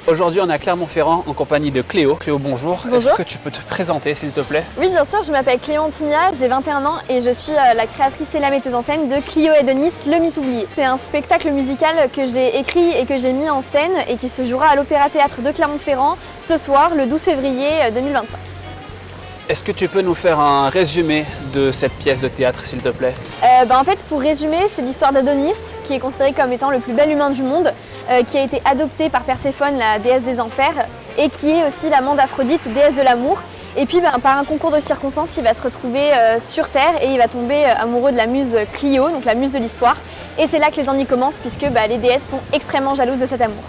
Aujourd'hui, on est à Clermont-Ferrand en compagnie de Cléo. Cléo, bonjour. Bonjour. Est-ce que tu peux te présenter, s'il te plaît? Oui, bien sûr, je m'appelle Cléo Antigna, j'ai 21 ans et je suis la créatrice et la metteuse en scène de Clio et Denis, Le Mythe oublié. C'est un spectacle musical que j'ai écrit et que j'ai mis en scène et qui se jouera à l'Opéra-Théâtre de Clermont-Ferrand ce soir, le 12 février 2025. Est-ce que tu peux nous faire un résumé de cette pièce de théâtre, s'il te plaît? En fait, pour résumer, c'est l'histoire d'Adonis, qui est considéré comme étant le plus bel humain du monde, qui a été adopté par Perséphone, la déesse des enfers, et qui est aussi l'amant d'Aphrodite, déesse de l'amour. Et puis, par un concours de circonstances, il va se retrouver sur Terre et il va tomber amoureux de la muse Clio, donc la muse de l'histoire. Et c'est là que les ennuis commencent, puisque les déesses sont extrêmement jalouses de cet amour.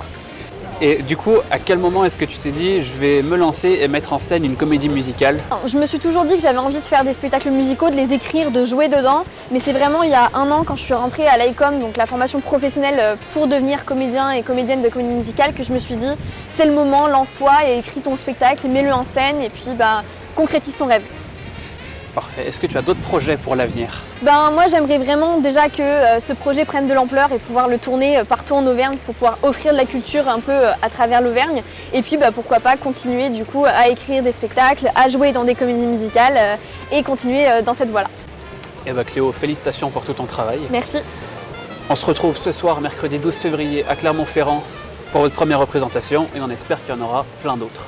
Et du coup, à quel moment est-ce que tu t'es dit je vais me lancer et mettre en scène une comédie musicale? Je me suis toujours dit que j'avais envie de faire des spectacles musicaux, de les écrire, de jouer dedans. Mais c'est vraiment il y a un an, quand je suis rentrée à l'ICOM, donc la formation professionnelle pour devenir comédien et comédienne de comédie musicale, que je me suis dit c'est le moment, lance-toi et écris ton spectacle, mets-le en scène et puis concrétise ton rêve. Parfait. Est-ce que tu as d'autres projets pour l'avenir? Moi j'aimerais vraiment déjà que ce projet prenne de l'ampleur et pouvoir le tourner partout en Auvergne pour pouvoir offrir de la culture un peu à travers l'Auvergne. Et puis pourquoi pas continuer du coup à écrire des spectacles, à jouer dans des comédies musicales et continuer dans cette voie-là. Eh bien Cléo, félicitations pour tout ton travail. Merci. On se retrouve ce soir, mercredi 12 février, à Clermont-Ferrand pour votre première représentation et on espère qu'il y en aura plein d'autres.